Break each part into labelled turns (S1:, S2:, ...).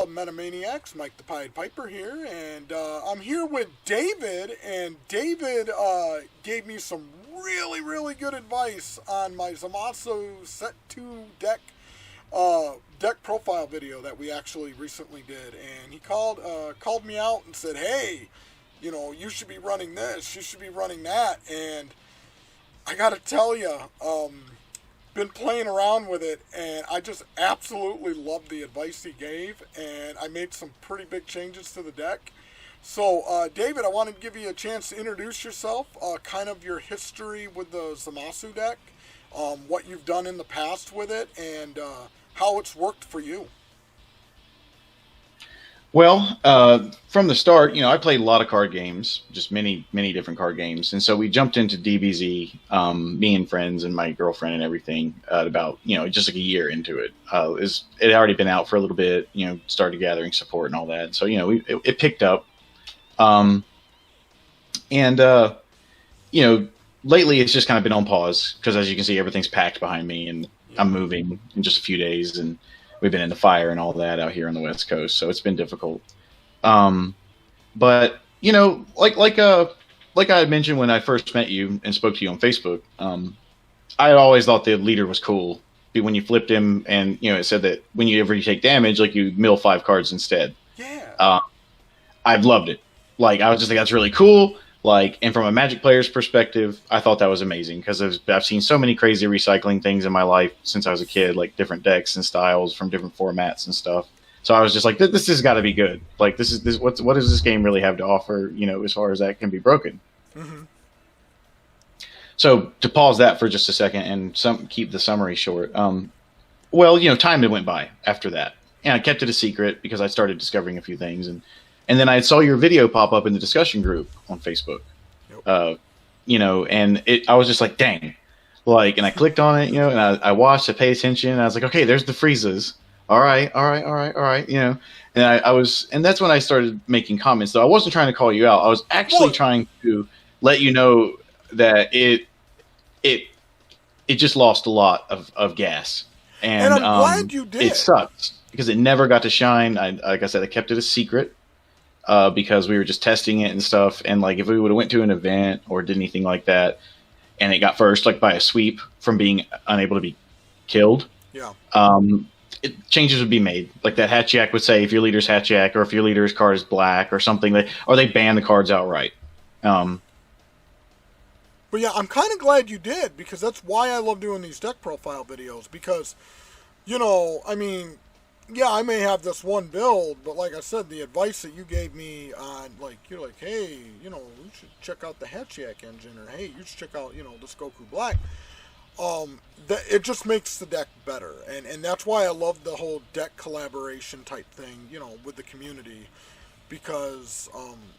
S1: Metamaniacs? Mike the Pied Piper here, and I'm here with David, and David gave me some really, really good advice on my Zamasu Set 2 deck profile video that we actually recently did, and he called me out and said, hey, you know, you should be running this, you should be running that, and I gotta tell you, been playing around with it, and I just absolutely love the advice he gave, and I made some pretty big changes to the deck. So, David, I wanted to give you a chance to introduce yourself, kind of your history with the Zamasu deck, what you've done in the past with it, and how it's worked for you.
S2: Well, from the start, you know, I played a lot of card games, just many different card games. And so we jumped into DBZ, me and friends and my girlfriend and everything, about, you know, just like a year into it. It had already been out for a little bit, you know, started gathering support and all that. So, you know, it picked up. You know, lately it's just kind of been on pause because, as you can see, everything's packed behind me and I'm moving in just a few days, and we've been in the fire and all that out here on the West Coast, so it's been difficult. But you know, like I had mentioned when I first met you and spoke to you on Facebook, I had always thought the leader was cool. When you flipped him, and you know, it said that whenever you take damage, like you mill 5 cards instead.
S1: Yeah.
S2: I've loved it. Like I was just like, that's really cool. Like, and from a Magic player's perspective, I thought that was amazing because I've seen so many crazy recycling things in my life since I was a kid, like different decks and styles from different formats and stuff. So I was just like, this has got to be good. Like, what does this game really have to offer? You know, as far as that can be broken.
S1: Mm-hmm.
S2: So to pause that for just a second and keep the summary short. Well, you know, time went by after that, and I kept it a secret because I started discovering a few things and then I saw your video pop up in the discussion group on Facebook, you know, and I was just like, dang, like, and I clicked on it, you know, and I watched, I paid attention, and I was like, okay, there's the freezes. All right, you know, and that's when I started making comments. So I wasn't trying to call you out. I was actually trying to let you know that it just lost a lot of gas. And
S1: I'm glad you did.
S2: It sucks because it never got to shine. Like I said, I kept it a secret. Because we were just testing it and stuff, and like if we would have went to an event or did anything like that, and it got first, like by a sweep from being unable to be killed, changes would be made. Like that Hatchiak would say if your leader's Hatchiak or if your leader's card is black or something, or they ban the cards outright.
S1: But yeah, I'm kind of glad you did, because that's why I love doing these deck profile videos, because, you know, I mean, yeah, I may have this one build, but like I said, the advice that you gave me on, like, you're like, hey, you know, you should check out the Hatchiak engine, or hey, you should check out, you know, this Goku Black. It just makes the deck better, and that's why I love the whole deck collaboration type thing, you know, with the community, because,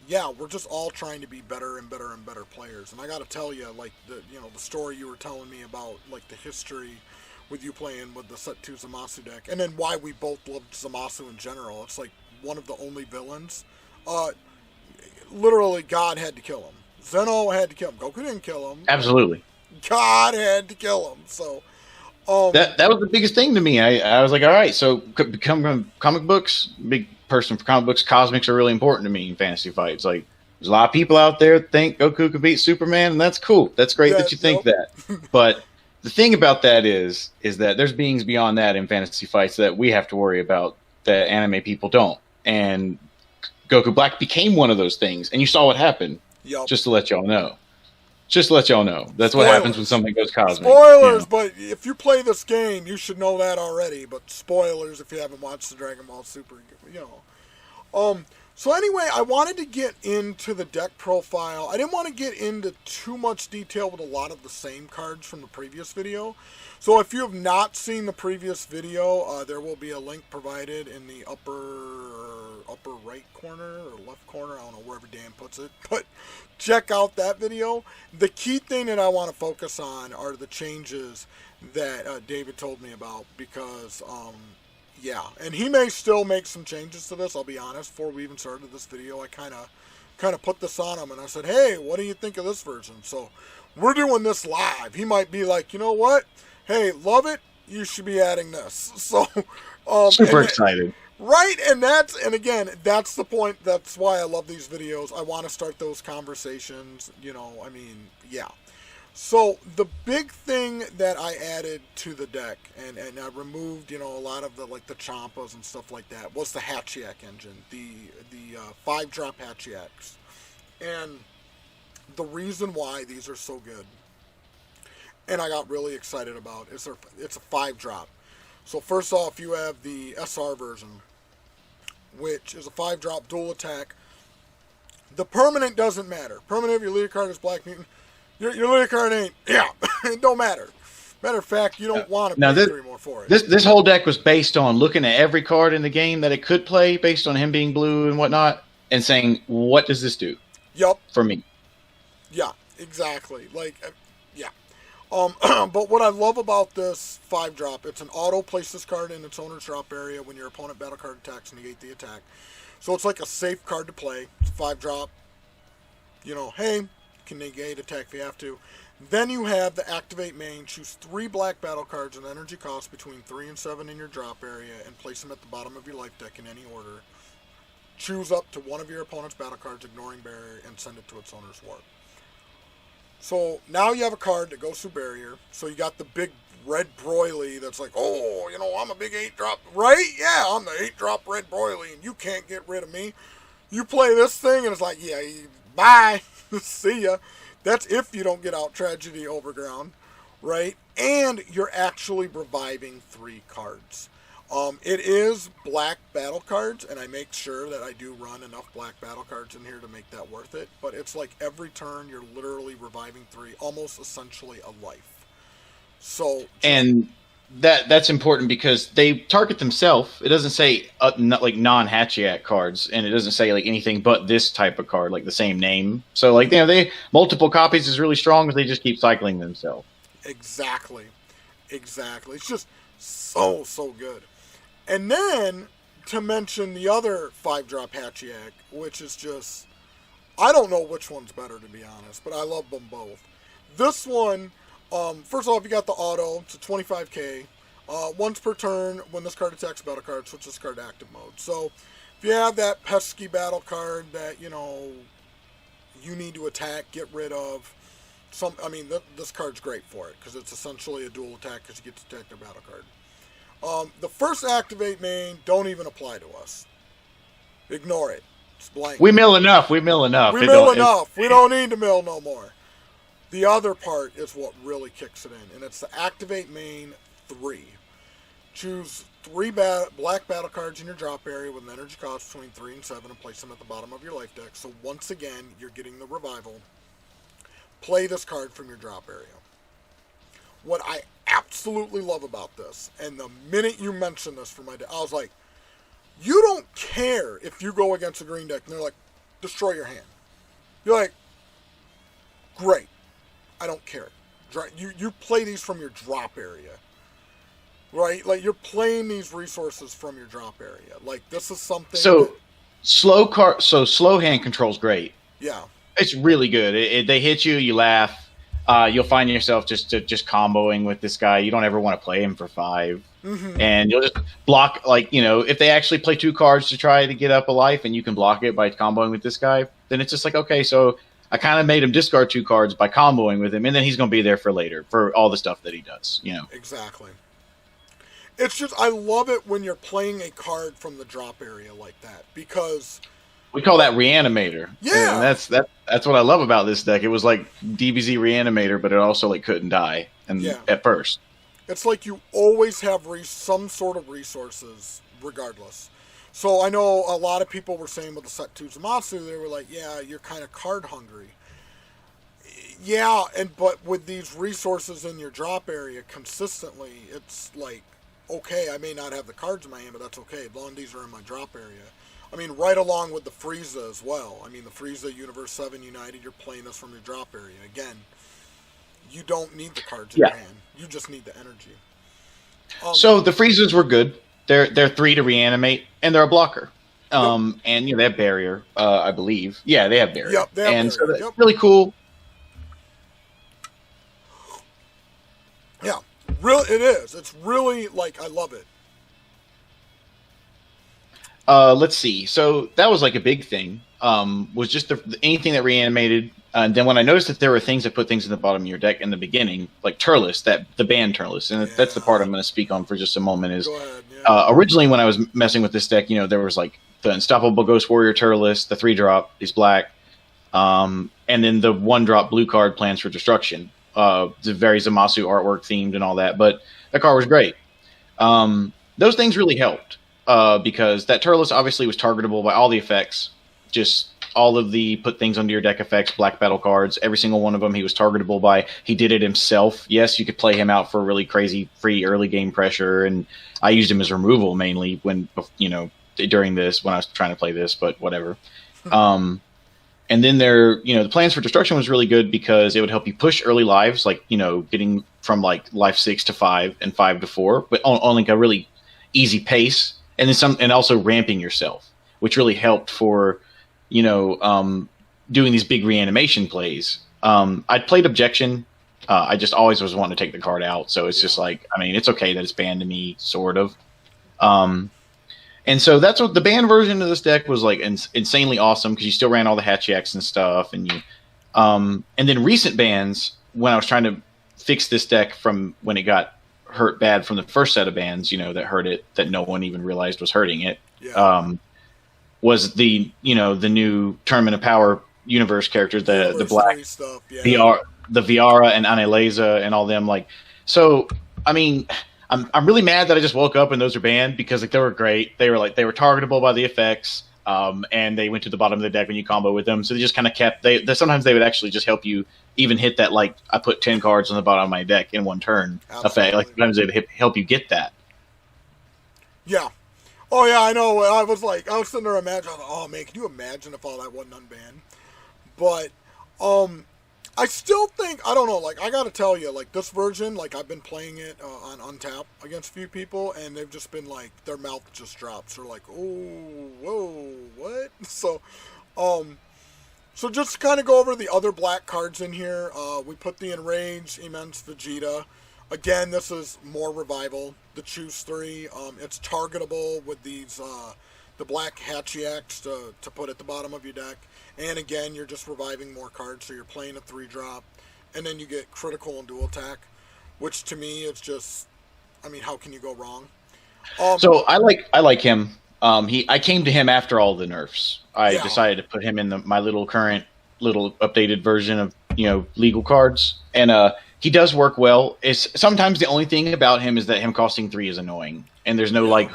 S1: yeah, we're just all trying to be better and better and better players. And I got to tell you, like, the story you were telling me about, like, the history with you playing with the Set 2 Zamasu deck, and then why we both loved Zamasu in general. It's like one of the only villains. Literally, God had to kill him. Zeno had to kill him. Goku didn't kill him.
S2: Absolutely.
S1: God had to kill him. So
S2: that was the biggest thing to me. I was like, all right, so become comic books, big person for comic books. Cosmics are really important to me in fantasy fights. Like, there's a lot of people out there that think Goku could beat Superman, and that's cool. That's great that you think that. But the thing about that is that there's beings beyond that in fantasy fights that we have to worry about that anime people don't. And Goku Black became one of those things, and you saw what happened.
S1: Yep.
S2: Just to let y'all know. That's what happens when something goes cosmic.
S1: Spoilers, but if you play this game, you should know that already. But spoilers if you haven't watched the Dragon Ball Super, you know. So anyway, I wanted to get into the deck profile. I didn't want to get into too much detail with a lot of the same cards from the previous video. So if you have not seen the previous video, there will be a link provided in the upper right corner or left corner. I don't know, wherever Dan puts it. But check out that video. The key thing that I want to focus on are the changes that David told me about, because yeah, and he may still make some changes to this. I'll be honest. Before we even started this video, I kind of put this on him, and I said, "Hey, what do you think of this version?" So we're doing this live. He might be like, "You know what? Hey, love it. You should be adding this." So
S2: super excited.
S1: Right, and again, that's the point. That's why I love these videos. I want to start those conversations. I mean, yeah. So the big thing that I added to the deck, and I removed, a lot of the the Champas and stuff like that, was the Hatchiyak engine, the 5-drop Hatchiyaks, and the reason why these are so good, and I got really excited about, is it's a 5-drop. So first off, you have the SR version, which is a 5-drop dual attack. The permanent doesn't matter. Permanent, if your leader card is Black Mutant, your leader card ain't. Yeah, it don't matter. Matter of fact, you don't want to pay 3 more for it.
S2: This whole deck was based on looking at every card in the game that it could play, based on him being blue and whatnot, and saying, what does this do?
S1: Yep.
S2: For me.
S1: Yeah, exactly. Yeah. But what I love about this 5-drop, it's an auto. Place this card in its owner's drop area when your opponent battle card attacks, negate the attack. So it's like a safe card to play. It's a 5-drop. Hey, you can negate attack if you have to. Then you have the activate main. Choose 3 black battle cards and energy cost between 3 and 7 in your drop area and place them at the bottom of your life deck in any order. Choose up to one of your opponent's battle cards, ignoring barrier, and send it to its owner's warp. So now you have a card that goes through barrier. So you got the big red broily that's like, oh, I'm a big 8-drop, right? Yeah, I'm the 8-drop red broily, and you can't get rid of me. You play this thing, and it's like, yeah, bye, see ya. That's if you don't get out Tragedy Overground, right? And you're actually reviving 3 cards. It is black battle cards, and I make sure that I do run enough black battle cards in here to make that worth it. But it's like every turn you're literally reviving 3, almost essentially a life. So
S2: and that's important because they target themselves. It doesn't say not like non-Hatchiyak cards, and it doesn't say like anything but this type of card, like the same name. So they multiple copies is really strong, but they just keep cycling themselves.
S1: Exactly. It's just so good. And then, to mention the other 5-drop Hatchiyak, which is just, I don't know which one's better, to be honest, but I love them both. This one, first off, you got the auto. It's a 25k. Once per turn, when this card attacks a battle card, switch this card to active mode. So, if you have that pesky battle card that, you need to attack, get rid of, this card's great for it, because it's essentially a dual attack, because you get to attack their battle card. The first activate main don't even apply to us. Ignore it. It's blank.
S2: We mill enough. We don't
S1: need to mill no more. The other part is what really kicks it in, and it's the activate main 3. Choose 3 black battle cards in your drop area with an energy cost between 3 and 7 and place them at the bottom of your life deck. So once again, you're getting the revival. Play this card from your drop area. What I absolutely love about this, and the minute you mentioned this for my deck, I was like, you don't care if you go against a green deck and they're like, destroy your hand. You're like, great. I don't care. You play these from your drop area. Right? Like, you're playing these resources from your drop area. Like, this is something...
S2: So slow hand control's great.
S1: Yeah.
S2: It's really good. They hit you, you laugh. You'll find yourself just comboing with this guy. You don't ever want to play him for 5.
S1: Mm-hmm.
S2: And you'll just block, if they actually play 2 cards to try to get up a life and you can block it by comboing with this guy, then it's just like, okay, so I kind of made him discard 2 cards by comboing with him, and then he's going to be there for later for all the stuff that he does,
S1: Exactly. It's just, I love it when you're playing a card from the drop area like that, because...
S2: We call that Reanimator.
S1: Yeah.
S2: And that's what I love about this deck. It was like DBZ Reanimator, but it also couldn't die at first.
S1: It's like you always have some sort of resources regardless. So I know a lot of people were saying with the set 2 Zamasu, they were like, yeah, you're kind of card hungry. Yeah, but with these resources in your drop area consistently, it's like, okay, I may not have the cards in my hand, but that's okay. As long as these are in my drop area. I mean, right along with the Frieza as well. I mean, the Frieza Universe 7 United, you're playing this from your drop area. Again, you don't need the cards in your hand. You just need the energy.
S2: So the Friezas were good. They're 3 to reanimate, and they're a blocker. And they have barrier, I believe. Yeah, they have barrier.
S1: Yep, they have barrier.
S2: So that's really cool.
S1: Yeah, it is. It's really, I love it.
S2: Let's see. So that was like a big thing. Was just anything that reanimated. And then when I noticed that there were things that put things in the bottom of your deck in the beginning, like Turles, that the band Turles, and that's the part I'm going to speak on for just a moment. Is
S1: Go ahead, yeah.
S2: Originally when I was messing with this deck, there was like the Unstoppable Ghost Warrior Turles, the 3-drop, he's black, and then the 1-drop blue card, Plans for Destruction. The very Zamasu artwork themed and all that, but that card was great. Those things really helped. Because that Turles obviously was targetable by all the effects, just all of the put things under your deck effects, black battle cards, every single one of them he was targetable by. He did it himself. Yes, you could play him out for really crazy free early game pressure, and I used him as removal mainly during this when I was trying to play this, but whatever. And then the Plans for Destruction was really good because it would help you push early lives, like getting from like life 6 to 5 and 5 to 4, but on like a really easy pace. And then and also ramping yourself, which really helped for, doing these big reanimation plays. I'd played Objection. I just always was wanting to take the card out. So it's just like, it's okay that it's banned to me, sort of. And so that's what the banned version of this deck was like, insanely awesome because you still ran all the Hatchiaks and stuff. And and then recent bans, when I was trying to fix this deck from when it got hurt bad from the first set of bans, that hurt it, that no one even realized was hurting it. Yeah. Was the new Tournament of Power universe characters, the black
S1: stuff, yeah.
S2: the Viara and Aneleza and all them. Like, so I'm really mad that I just woke up and those are banned because like they were great. They were targetable by the effects. And they went to the bottom of the deck when you combo with them. So they just kind of kept sometimes they would actually just help you even hit that, like I put 10 cards on the bottom of my deck in one turn effect. Like sometimes they'd help you get that.
S1: Yeah. Oh yeah, I know. I was sitting there imagining, oh man, can you imagine if all that wasn't unbanned? But I still think, I don't know, like I gotta tell you, like this version, like I've been playing it on Untap against a few people and they've just been like, their mouth just drops. They're like, oh, whoa, what? So just to kind of go over the other black cards in here, we put the Enraged Immense Vegeta. Again, this is more revival. The Choose 3, it's targetable with these, the black Hatchiaks to put at the bottom of your deck. And again, you're just reviving more cards, so you're playing a 3-drop. And then you get critical and dual attack, which to me is just, how can you go wrong?
S2: So I like him. I came to him after all the nerfs. I decided to put him in my current updated version of legal cards, and he does work well. It's sometimes the only thing about him is that him costing 3 is annoying, and there's no like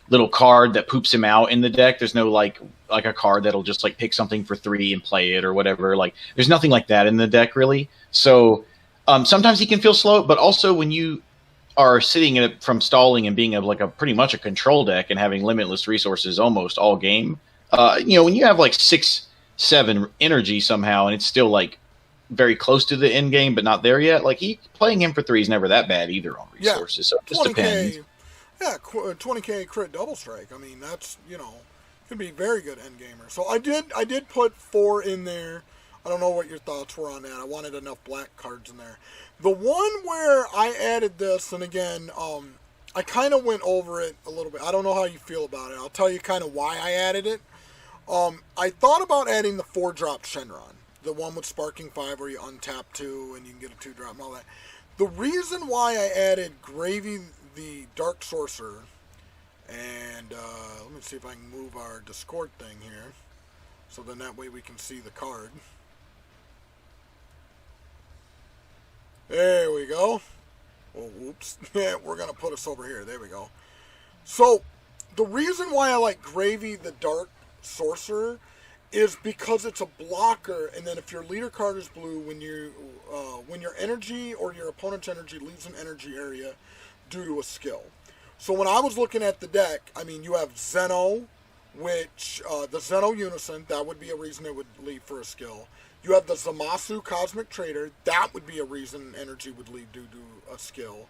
S2: little card that poops him out in the deck. There's no like a card that'll just like pick something for 3 and play it or whatever. Like there's nothing like that in the deck really. So sometimes he can feel slow, but also when you are sitting in it from stalling and being pretty much a control deck and having limitless resources almost all game, when you have like 6-7 energy somehow and it's still like very close to the end game but not there yet, like playing him for 3 is never that bad either on resources. So it just depends.
S1: Yeah, 20k crit double strike. That's could be very good end gamer. So I did put 4 in there. I don't know what your thoughts were on that. I wanted enough black cards in there. The one where I added this, and again, I kind of went over it a little bit. I don't know how you feel about it. I'll tell you kind of why I added it. I thought about adding the 4-drop Shenron, the one with Sparking 5 where you untap 2 and you can get a 2-drop and all that. The reason why I added Gravy the Dark Sorcerer, and let me see if I can move our Discord thing here, so then that way we can see the card. There we go. Oh, whoops. We're going to put us over here. There we go. So, the reason why I like Gravy the Dark Sorcerer is because it's a blocker, and then if your leader card is blue, when your energy or your opponent's energy leaves an energy area due to a skill. So when I was looking at the deck, you have Zeno, which, the Zeno Unison, that would be a reason it would leave for a skill. You have the Zamasu Cosmic Trader. That would be a reason energy would leave due to a skill.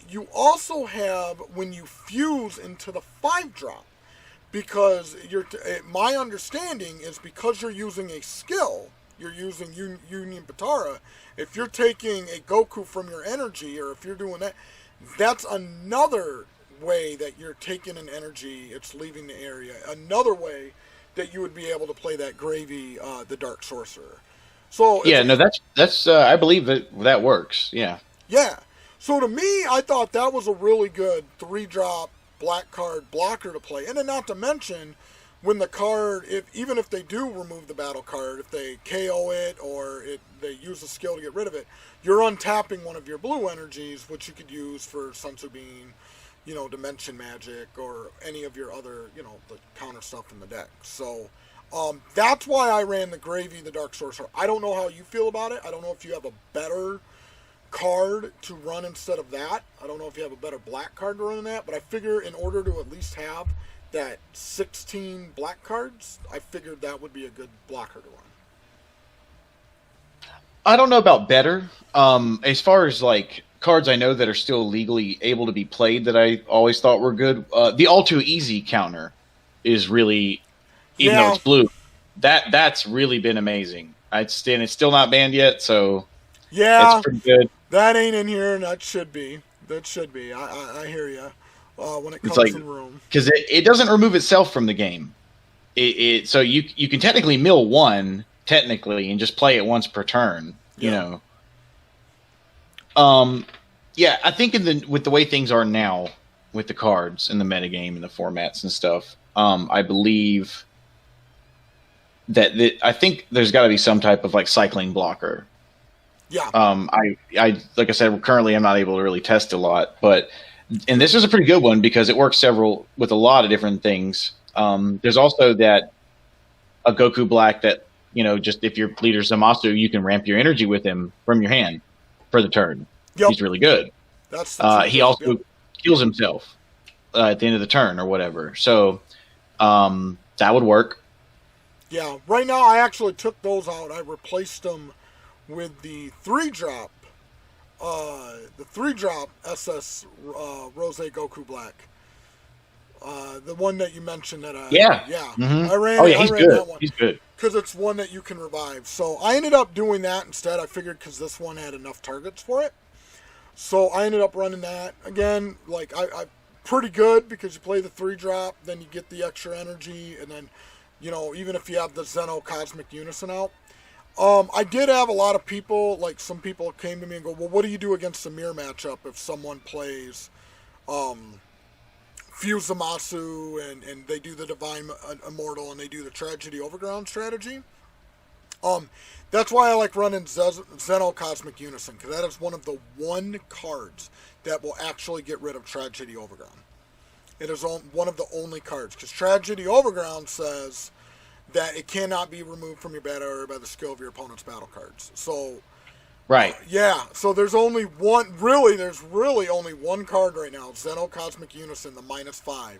S1: You also have when you fuse into the 5-drop, because my understanding is because you're using a skill, you're using Union Batara. If you're taking a Goku from your energy, or if you're doing that, that's another way that you're taking an energy, it's leaving the area. Another way that you would be able to play that Gravy, the Dark Sorcerer. So
S2: Yeah, no, that's I believe that works. Yeah.
S1: Yeah. So to me, I thought that was a really good 3-drop black card blocker to play. And then not to mention, when the card, even if they do remove the battle card, if they KO it or they use a skill to get rid of it, you're untapping one of your blue energies, which you could use for Sensu Bean, Dimension Magic, or any of your other, the counter stuff in the deck. So that's why I ran the Gravy, the Dark Sorcerer. I don't know how you feel about it. I don't know if you have a better card to run instead of that. I don't know if you have a better black card to run than that, but I figure in order to at least have that 16 black cards, I figured that would be a good blocker to run.
S2: I don't know about better. As far as like cards I know that are still legally able to be played that I always thought were good, the All Too Easy counter is really, even though it's blue, that's really been amazing. It's still not banned yet, so
S1: yeah,
S2: it's pretty good.
S1: That ain't in here, and that should be. I hear you. When it comes in room,
S2: because it doesn't remove itself from the game. So you can technically mill one technically and just play it once per turn. Yeah, I think with the way things are now with the cards and the metagame and the formats and stuff, I believe that I think there's got to be some type of like cycling blocker.
S1: Yeah.
S2: I like I said, currently I'm not able to really test a lot, and this is a pretty good one because it works with a lot of different things. There's also a Goku Black that, just if your leader Zamasu, you can ramp your energy with him from your hand for the turn. Yep. He's really good. He also heals himself at the end of the turn or whatever. So that would work.
S1: Yeah. Right now, I actually took those out. I replaced them with the 3-drop SS Rose Goku Black. The one that you mentioned that
S2: Mm-hmm.
S1: I ran
S2: he's good.
S1: That one.
S2: He's good.
S1: Because it's one that you can revive. So I ended up doing that instead. I figured because this one had enough targets for it. So I ended up running that. Again, like I pretty good because you play the 3-drop, then you get the extra energy, and then, even if you have the Zeno Cosmic Unison out. I did have a lot of people, like some people came to me and go, well, what do you do against the mirror matchup if someone plays Fused Zamasu and they do the Divine Immortal and they do the Tragedy Overground strategy? That's why I like running Zeno Cosmic Unison, because that is one of the cards that will actually get rid of Tragedy Overground. It is one of the only cards, because Tragedy Overground says that it cannot be removed from your battle area by the skill of your opponent's battle cards. So,
S2: right.
S1: So there's only one, there's really only one card right now, Zeno Cosmic Unison, the -5,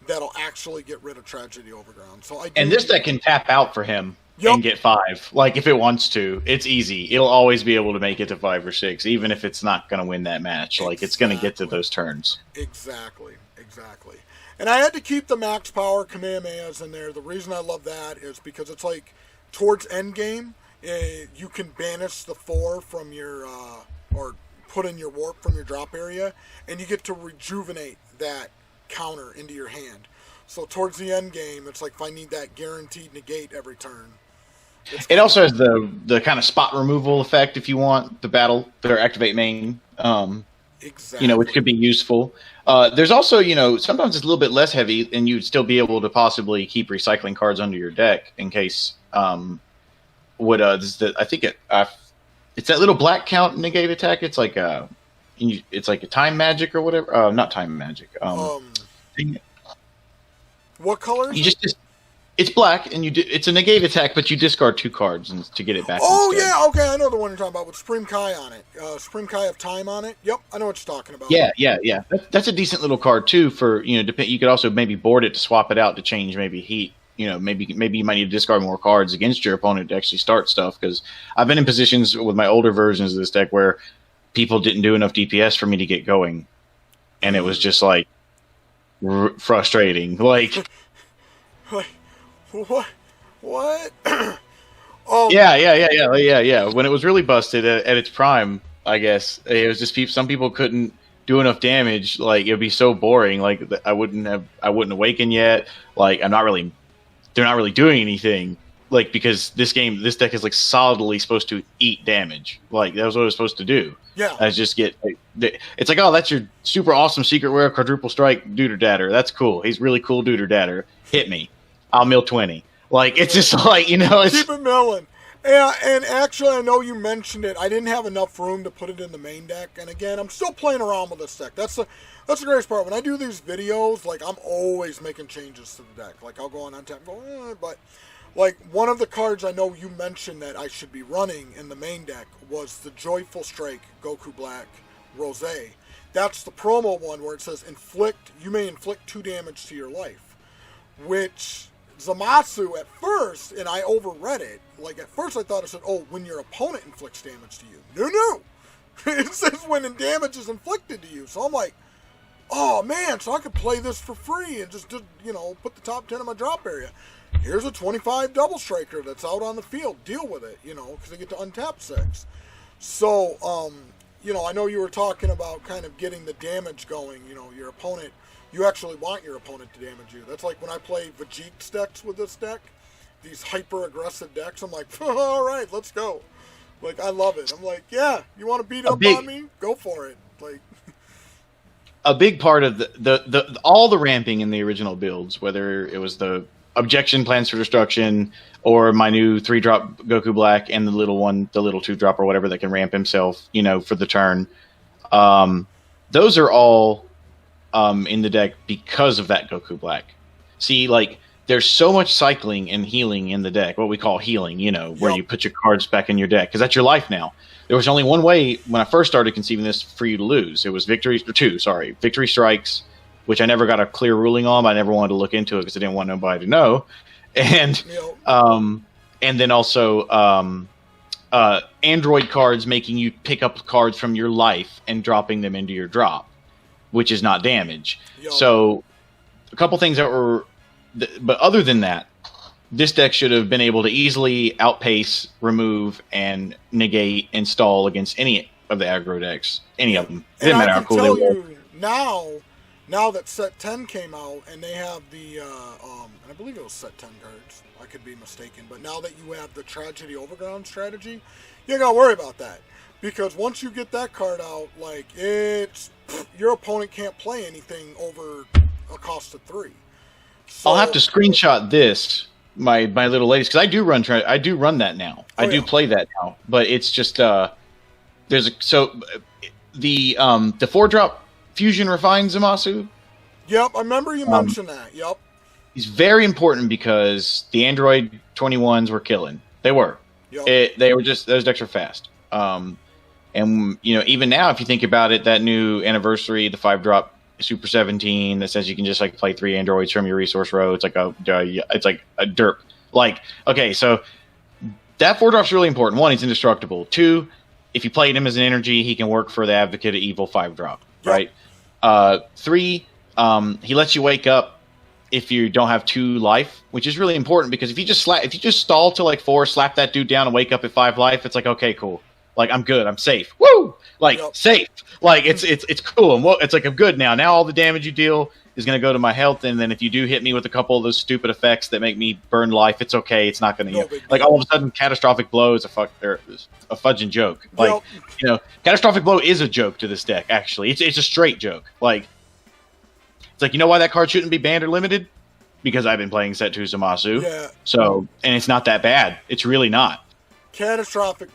S1: that'll actually get rid of Tragedy Overground. So and
S2: this deck can tap out for him and get 5. Like, if it wants to, it's easy. It'll always be able to make it to 5 or 6, even if it's not going to win that match. Like, it's going to get to those turns.
S1: Exactly. And I had to keep the max power Kamehamehas in there. The reason I love that is because it's like towards end game, you can banish the 4 from your or put in your warp from your drop area, and you get to rejuvenate that counter into your hand. So towards the end game, it's like if I need that guaranteed negate every turn.
S2: It also has the kind of spot removal effect if you want the battle their activate main.
S1: Exactly.
S2: Which could be useful. There's also, sometimes it's a little bit less heavy, and you'd still be able to possibly keep recycling cards under your deck in case. I think it's that little black count negate attack. It's like it's like a time magic or whatever. Not time magic.
S1: What color?
S2: It's black, and it's a negate attack, but you discard 2 cards to get it back.
S1: Oh, instead. Yeah, okay, I know the one you're talking about with Supreme Kai on it. Supreme Kai of Time on it. Yep, I know what you're talking about.
S2: Yeah. That's a decent little card too. For you could also maybe board it to swap it out to change maybe heat. Maybe you might need to discard more cards against your opponent to actually start stuff. Because I've been in positions with my older versions of this deck where people didn't do enough DPS for me to get going, and it was just like frustrating. Like.
S1: What?
S2: Yeah. When it was really busted at its prime, I guess it was just some people couldn't do enough damage, like it'd be so boring. Like I wouldn't awaken yet. Like they're not really doing anything. Like because this deck is like solidly supposed to eat damage. Like that was what it was supposed to do.
S1: Yeah.
S2: I just get it's like, oh, that's your super awesome secret rare quadruple strike Duder Datter. That's cool. He's really cool Duder Datter. Hit me. I'll mill 20. Like it's just like, you know, it's
S1: keep it milling. Yeah, and actually, I know you mentioned it. I didn't have enough room to put it in the main deck, and again, I'm still playing around with this deck. That's the greatest part. When I do these videos, like I'm always making changes to the deck. Like I'll go on untap, and go, but like one of the cards I know you mentioned that I should be running in the main deck was the Joyful Strike Goku Black Rose. That's the promo one where it says you may inflict 2 damage to your life, which Zamasu at first, and I overread it, like at first I thought it said, oh, when your opponent inflicts damage to you. No. It says when damage is inflicted to you. So I'm like, oh man, so I could play this for free and just, put the top 10 in my drop area. Here's a 25 double striker that's out on the field. Deal with it, because I get to untap 6. So, I know you were talking about kind of getting the damage going, your opponent. You actually want your opponent to damage you. That's like when I play Vegeta's decks with this deck, these hyper-aggressive decks, I'm like, all right, let's go. Like, I love it. I'm like, yeah, you want to beat up on me? Go for it. Like,
S2: a big part of the all the ramping in the original builds, whether it was the objection plans for destruction or my new 3-drop Goku Black and the little 2-drop or whatever that can ramp himself, for the turn. Those are all in the deck because of that Goku Black. See, like, there's so much cycling and healing in the deck, what we call healing, where you put your cards back in your deck, because that's your life now. There was only one way when I first started conceiving this for you to lose. It was victory strikes, which I never got a clear ruling on. I never wanted to look into it because I didn't want nobody to know. And and then also Android cards making you pick up cards from your life and dropping them into your drop, which is not damage. So a couple things that were, but other than that, this deck should have been able to easily outpace, remove, and negate, install against any of the aggro decks. Any of them. It didn't matter how cool they were.
S1: Now that set 10 came out and they have the, and I believe it was set 10 cards. I could be mistaken. But now that you have the Tragedy Overground strategy, you ain't got to worry about that. Because once you get that card out, like, your opponent can't play anything over a cost of 3. So,
S2: I'll have to screenshot this, my little ladies, because I do run that now. I do play that now, but it's just the 4-drop Fusion Refined Zamasu.
S1: Yep, I remember you mentioned that. Yep,
S2: he's very important because the Android 21s were killing. They were. Yep. They were just, those decks are fast. And even now, if you think about it, that new anniversary, the 5-drop Super 17 that says you can just like play 3 androids from your resource row. It's like a derp. Like, okay, so that 4-drop's really important. 1, he's indestructible. 2, if you played him as an energy, he can work for the Advocate of Evil 5-drop, right? 3, he lets you wake up if you don't have 2 life, which is really important because if you just stall to like 4, slap that dude down and wake up at 5 life, it's like, okay, cool. Like, I'm good. I'm safe. Woo! Like, safe. Like, it's cool. And it's like, I'm good now. Now all the damage you deal is going to go to my health. And then if you do hit me with a couple of those stupid effects that make me burn life, it's okay. It's not going to... like, all of a sudden, Catastrophic Blow is a fudging joke. Like, Catastrophic Blow is a joke to this deck, actually. It's a straight joke. Like, it's like, you know why that card shouldn't be banned or limited? Because I've been playing Set 2 Zamasu. Yeah. So, and it's not that bad. It's really not.
S1: Catastrophic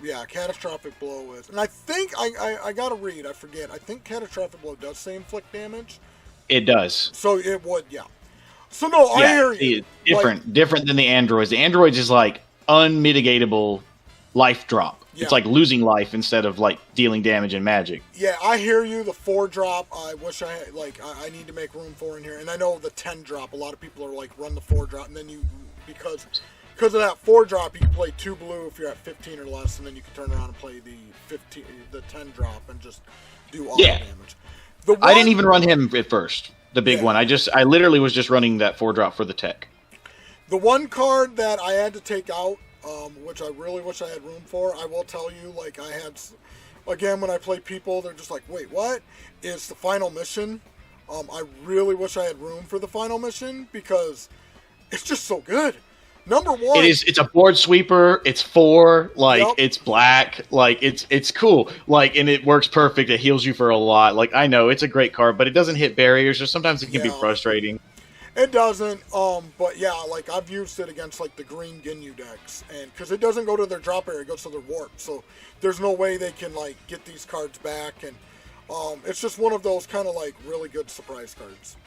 S1: Blow is. And I think, I gotta read, I forget. I think Catastrophic Blow does say inflict damage.
S2: It does.
S1: So it would, yeah. So no, I hear you.
S2: Different than the androids. The androids is like unmitigatable life drop. Yeah. It's like losing life instead of like dealing damage and magic.
S1: Yeah, I hear you. The 4-drop, I wish I had, like, I need to make room for in here. And I know the 10-drop, a lot of people are like, run the 4-drop, and then because of that 4-drop, you can play 2 blue if you're at 15 or less, and then you can turn around and play the 10-drop and just do all the damage.
S2: I didn't even run him at first, the big one. I literally was just running that 4-drop for the tech.
S1: The one card that I had to take out, which I really wish I had room for, I will tell you, like, I had again, when I play people, they're just like, wait, what? Is the final mission. I really wish I had room for the final mission because it's just so good. Number one.
S2: It's a board sweeper. It's 4, like,
S1: Yep.
S2: it's black, like, it's cool, like, and it works perfect. It heals you for a lot. Like, I know it's a great card, but it doesn't hit barriers, or sometimes it can be frustrating.
S1: It doesn't, but yeah, like, I've used it against, like, the green Ginyu decks, and because it doesn't go to their drop area, it goes to their warp, so there's no way they can, like, get these cards back, and it's just one of those kind of, like, really good surprise cards.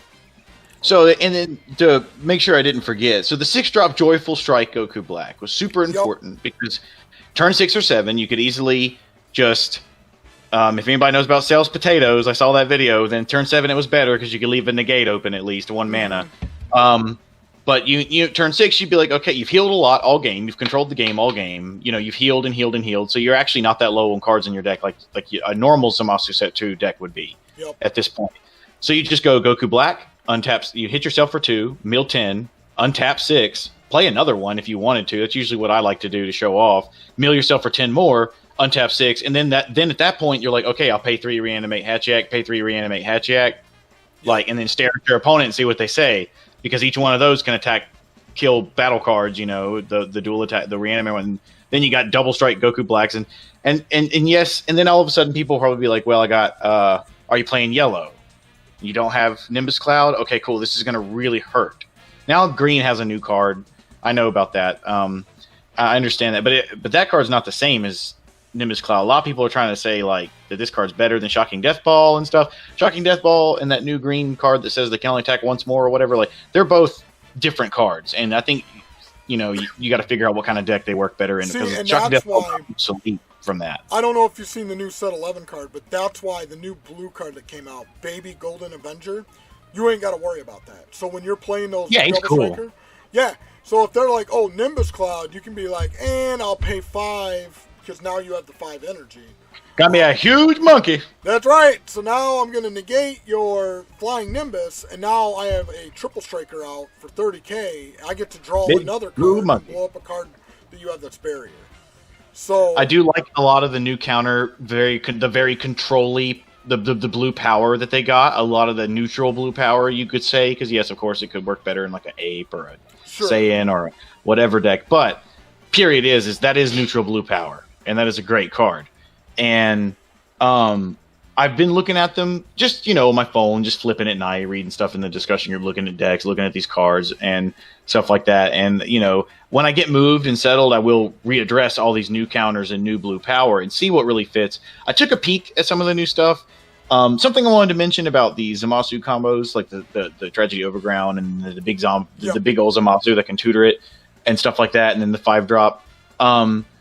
S2: So, and then to make sure I didn't forget, so the 6-drop Joyful Strike Goku Black was super important because turn 6 or 7, you could easily just, if anybody knows about Sales Potatoes, I saw that video, then turn 7 it was better because you could leave a negate open at least, 1 mana. But you turn 6, you'd be like, okay, you've healed a lot all game, you've controlled the game all game, you know, you've healed and healed and healed, so you're actually not that low on cards in your deck like a normal Zamasu Set 2 deck would be at this point. So you just go Goku Black, untap, you hit yourself for 2, mill 10, untap 6, play another one if you wanted to. That's usually what I like to do to show off. Mill yourself for 10 more, untap 6, and then at that point you're like, okay, I'll pay 3 reanimate Hatchiyak, pay 3 reanimate Hatchiyak, like, and then stare at your opponent and see what they say, because each one of those can attack, kill battle cards. You know, the dual attack, the reanimate one. Then you got double strike Goku Blacks, and yes, and then all of a sudden people will probably be like, well, I got, are you playing yellow? You don't have Nimbus Cloud? Okay, cool. This is going to really hurt. Now green has a new card. I know about that. I understand that, but that card's not the same as Nimbus Cloud. A lot of people are trying to say like that this card's better than Shocking Death Ball and stuff. Shocking Death Ball and that new green card that says they can only attack once more or whatever. Like, they're both different cards, and I think you got to figure out what kind of deck they work better in.
S1: See,
S2: because
S1: and
S2: Shocking
S1: that's
S2: Death Ball
S1: why
S2: obsolete from that.
S1: I don't know if you've seen the new Set 11 card, but that's why the new blue card that came out, Baby Golden Avenger, you ain't got to worry about that. So when you're playing those
S2: he's
S1: Double
S2: cool.
S1: Striker, so if they're like, oh, Nimbus Cloud, you can be like, and I'll pay 5 because now you have the 5 energy.
S2: Got me a huge monkey.
S1: That's right. So now I'm going to negate your Flying Nimbus, and now I have a Triple Striker out for 30k. I get to draw another card and blow up a card that you have that's barrier. So
S2: I do like a lot of the new counter, the very control-y, the blue power that they got. A lot of the neutral blue power, you could say, because yes, of course, it could work better in like an Ape or a Saiyan or whatever deck. But period is that is neutral blue power, and that is a great card. And I've been looking at them just, on my phone, just flipping at night, reading stuff in the discussion group, looking at decks, looking at these cards and stuff like that. And, when I get moved and settled, I will readdress all these new counters and new blue power and see what really fits. I took a peek at some of the new stuff. Something I wanted to mention about the Zamasu combos, like the Tragedy Overground and the big the big old Zamasu that can tutor it and stuff like that, and then the 5-drop.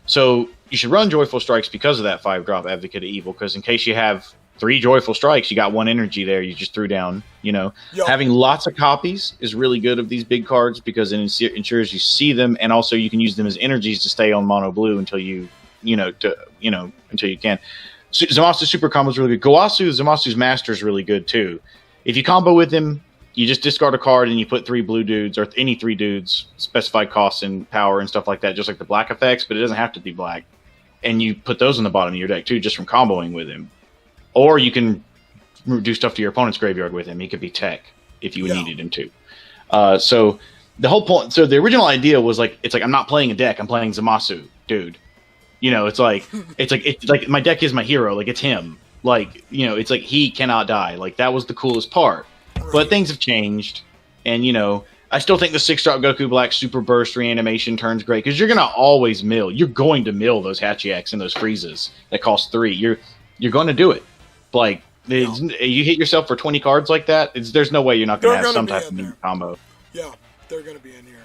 S2: So you should run Joyful Strikes because of that 5-drop Advocate of Evil, because in case you have 3 Joyful Strikes, you got 1 energy there you just threw down. Having lots of copies is really good of these big cards because it ensures you see them, and also you can use them as energies to stay on mono blue until you until you can. So Zamasu Super Combo is really good. Zamasu's Master is really good too. If you combo with him, you just discard a card and you put 3 blue dudes or any 3 dudes, specified costs and power and stuff like that, just like the black effects, but it doesn't have to be black. And you put those on the bottom of your deck too, just from comboing with him. Or you can do stuff to your opponent's graveyard with him. He could be tech if you needed him to. So the whole point, so the original idea was it's like I'm not playing a deck, I'm playing Zamasu, dude. It's like my deck is my hero, like it's him. It's like he cannot die. Like that was the coolest part. But things have changed, and I still think the 6-drop Goku Black Super Burst reanimation turns great because you're gonna always mill. You're going to mill those Hatchiaks and those freezes that cost 3. You're going to do it. Like you hit yourself for 20 cards like that. There's no way you're not gonna have some type of new combo.
S1: Yeah, they're gonna be in here.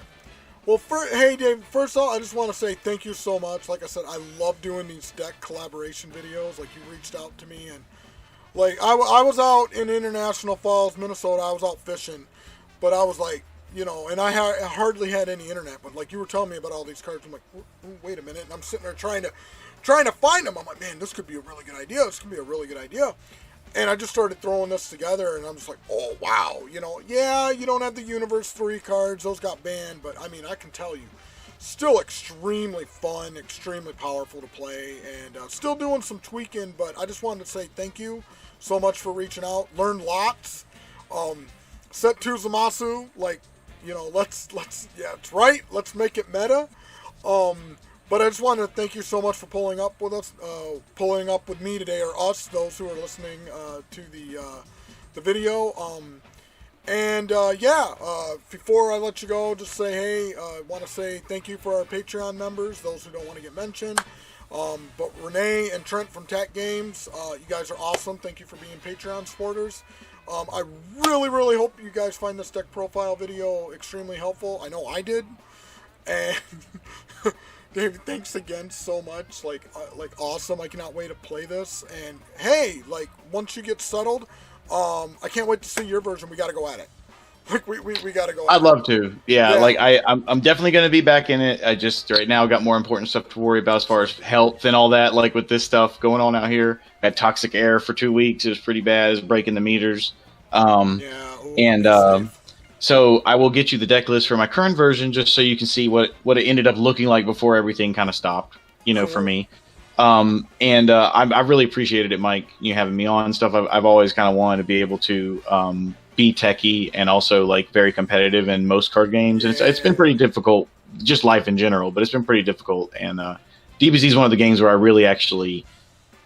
S1: Well, hey Dave. First of all, I just want to say thank you so much. Like I said, I love doing these deck collaboration videos. Like you reached out to me and. Like, I was out in International Falls, Minnesota. I was out fishing. But I was like, and I hardly had any internet. But, like, you were telling me about all these cards. I'm like, wait a minute. And I'm sitting there trying to find them. I'm like, man, this could be a really good idea. This could be a really good idea. And I just started throwing this together. And I'm just like, oh, wow. Yeah, you don't have the Universe 3 cards. Those got banned. But, I mean, I can tell you. still extremely fun, extremely powerful to play, and still doing some tweaking, but I just wanted to say thank you so much for reaching out. Learned lots. Set 2 Zamasu, like, you know, let's yeah, it's right. Let's make it meta. But I just wanted to thank you so much for pulling up with us, pulling up with me today, or us, those who are listening to the video. Before I let you go, just say, hey, I want to say thank you for our Patreon members, those who don't want to get mentioned. But Renee and Trent from Tac Games, you guys are awesome. Thank you for being Patreon supporters. I really, really hope you guys find this deck profile video extremely helpful. I know I did. And David, thanks again so much. Like awesome. I cannot wait to play this. And hey, like once you get settled, I can't wait to see your version. We got to go at it. Like we got to go.
S2: I'd love to. Yeah. Like I'm definitely going to be back in it. I just right now got more important stuff to worry about as far as health and all that. Like with this stuff going on out here, I had toxic air for 2 weeks. It was pretty bad. It was breaking the meters. So I will get you the deck list for my current version, just so you can see what it ended up looking like before everything kind of stopped. You know, for me. I really appreciated it, Mike. You having me on and stuff. I've always kind of wanted to be able to be techie and also like very competitive in most card games, and it's been pretty difficult, just life in general. But it's been pretty difficult, and DBZ is one of the games where I really actually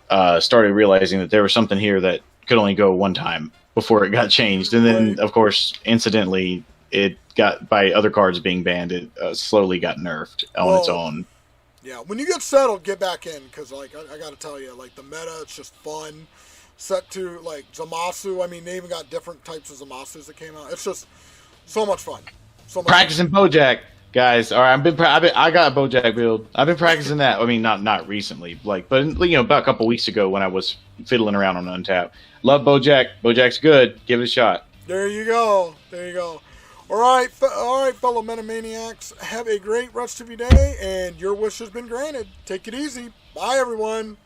S2: started realizing that there was something here that could only go one time before it got changed, and then of course, incidentally, it got by other cards being banned. It slowly got nerfed on its own.
S1: Yeah, when you get settled, get back in, because like I got to tell you, like the meta, it's just fun. Set to like Zamasu. I mean, they even got different types of Zamasus that came out. It's just so much fun. So much
S2: practicing fun. Bojack, guys. All right, I got a Bojack build. I've been practicing that. I mean, not recently, like, but you know, about a couple weeks ago when I was fiddling around on Untap. Love Bojack. Bojack's good. Give it a shot.
S1: There you go. There you go. All right, fellow Metamaniacs. Have a great rest of your day, and your wish has been granted. Take it easy. Bye, everyone.